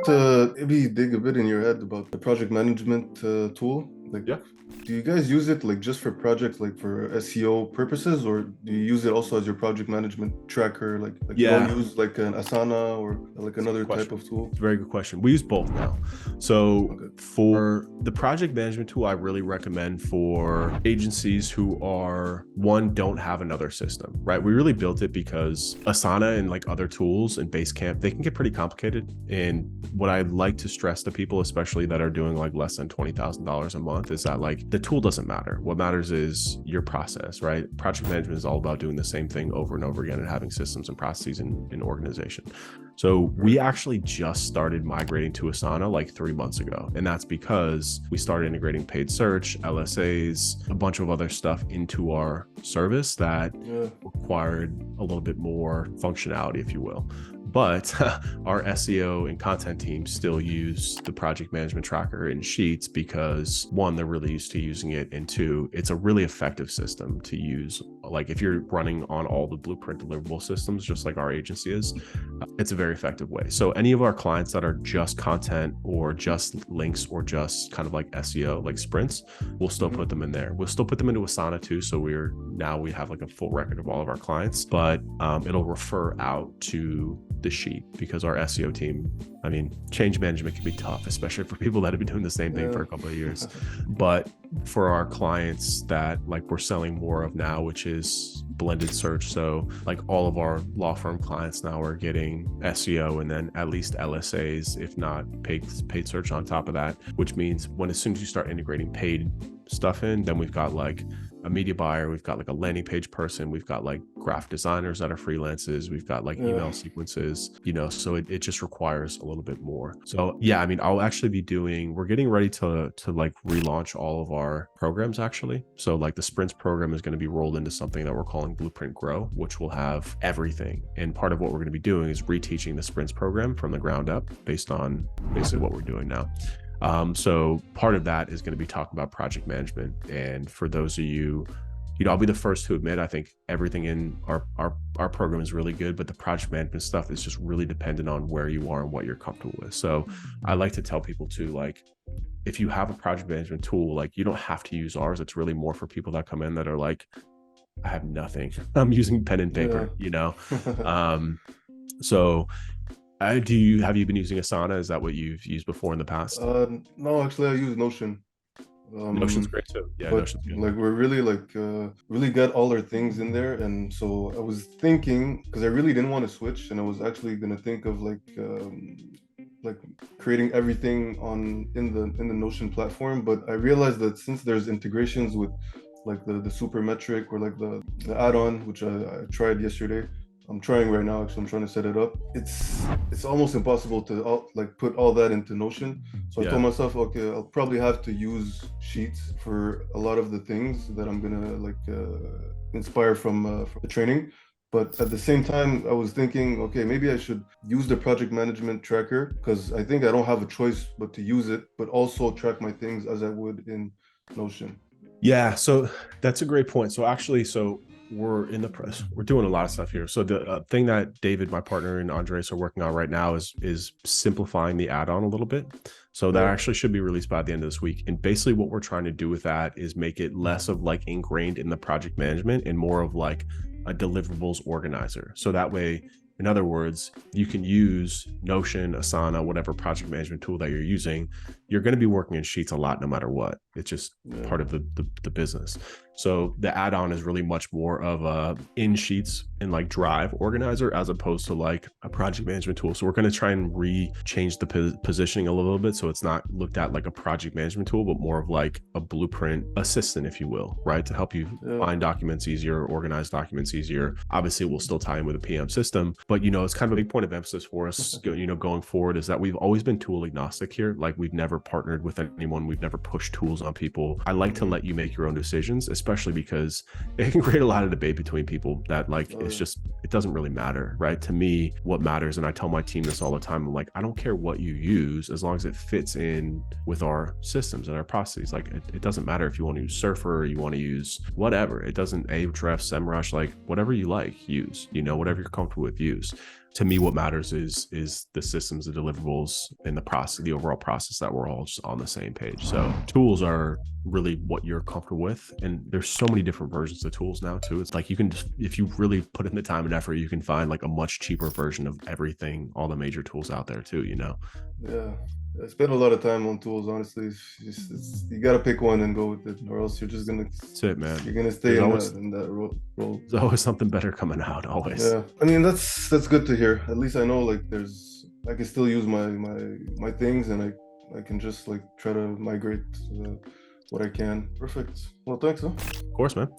To maybe dig a bit in your head about the project management tool. Like, Yeah. do you guys use it like just for projects, like for SEO purposes, or do you use it also as your project management tracker? Like you don't Yeah. use like an Asana or like It's a good another type question. of tool? It's a very good question. We use both now. So Okay. for the project management tool, I really recommend for agencies who are, one, don't have another system, right? We really built it because Asana and like other tools and Basecamp, they can get pretty complicated. And what I like to stress to people, especially that are doing like less than $20,000 a month, is that like the tool doesn't matter. What matters is your process, right? Project management is all about doing the same thing over and over again and having systems and processes in organization. So we actually just started migrating to Asana like 3 months ago. And that's because we started integrating paid search, LSAs, a bunch of other stuff into our service that Yeah. required a little bit more functionality, if you will. But our SEO and content teams still use the project management tracker in Sheets because, one, they're really used to using it, and two, it's a really effective system to use. Like if you're running on all the Blueprint deliverable systems, just like our agency is, it's a very effective way. So any of our clients that are just content or just links or just kind of like SEO, like sprints, we'll still put them in there. We'll still put them into Asana too. So we have like a full record of all of our clients, but it'll refer out to the sheet because our SEO team, I mean, change management can be tough, especially for people that have been doing the same thing for a couple of years. But for our clients that like we're selling more of now, which is blended search. So like all of our law firm clients now are getting SEO and then at least LSAs, if not paid search on top of that, which means as soon as you start integrating paid stuff in, then we've got like a media buyer, we've got like a landing page person, we've got like graphic designers that are freelances, we've got like email sequences, so it just requires a little bit more. So yeah, I mean, I'll actually be we're getting ready to like relaunch all of our programs actually. So like the sprints program is going to be rolled into something that we're calling Blueprint Grow, which will have everything. And part of what we're going to be doing is reteaching the sprints program from the ground up based on basically what we're doing now. So part of that is going to be talking about project management. And for those of you, I'll be the first to admit, I think everything in our program is really good, but the project management stuff is just really dependent on where you are and what you're comfortable with. So I like to tell people to, like, if you have a project management tool, like, you don't have to use ours. It's really more for people that come in that are like, I have nothing. I'm using pen and paper, So have you been using Asana? Is that what you've used before in the past? No, actually, I use Notion. Notion's great too. Yeah, But Notion's good. like we're really really got all our things in there, and so I was thinking because I really didn't want to switch, and I was actually gonna think of like creating everything in the Notion platform. But I realized that since there's integrations with like the super metric or like the add-on, which I tried yesterday. I'm trying right now. Actually, I'm trying to set it up. It's almost impossible to put all that into Notion. So I told myself, okay, I'll probably have to use Sheets for a lot of the things that I'm gonna inspire from the training. But at the same time, I was thinking, okay, maybe I should use the project management tracker because I think I don't have a choice but to use it, but also track my things as I would in Notion. Yeah, so that's a great point. So actually, we're in the press. We're doing a lot of stuff here. So the thing that David, my partner, and Andres are working on right now is simplifying the add-on a little bit. So that actually should be released by the end of this week. And basically what we're trying to do with that is make it less of like ingrained in the project management and more of like a deliverables organizer. So that way, in other words, you can use Notion, Asana, whatever project management tool that you're using. You're going to be working in Sheets a lot no matter what. It's just part of the business. So the add-on is really much more of a in Sheets and like Drive organizer as opposed to like a project management tool. So we're going to try and change the positioning a little bit. So it's not looked at like a project management tool, but more of like a blueprint assistant, if you will, right? To help you find documents easier, organize documents easier. Obviously, we'll still tie in with a PM system, but it's kind of a big point of emphasis for us, going forward, is that we've always been tool agnostic here. Like we've never partnered with anyone. We've never pushed tools on people. I like to let you make your own decisions, especially because it can create a lot of debate between people that it doesn't really matter, right? To me, what matters, and I tell my team this all the time, I'm like, I don't care what you use as long as it fits in with our systems and our processes. Like it doesn't matter if you want to use Surfer or you want to use whatever. It doesn't Ahrefs, SEMrush, like whatever you like, use, whatever you're comfortable with, use. to me, what matters is the systems, the deliverables, and the process, the overall process, that we're all just on the same page. So tools are really what you're comfortable with. And there's so many different versions of tools now too. It's like you can just, if you really put in the time and effort, you can find like a much cheaper version of everything, all the major tools out there too, you know? Yeah. I spend a lot of time on tools, honestly. You gotta pick one and go with it, or else you're just gonna That's it, man. you're gonna stay There's in that role. there's always something better coming out, always. Yeah, I mean that's good to hear. At least I know like I can still use my things, and I can just like try to migrate what I can. Perfect. Well, thanks, huh? Of course, man.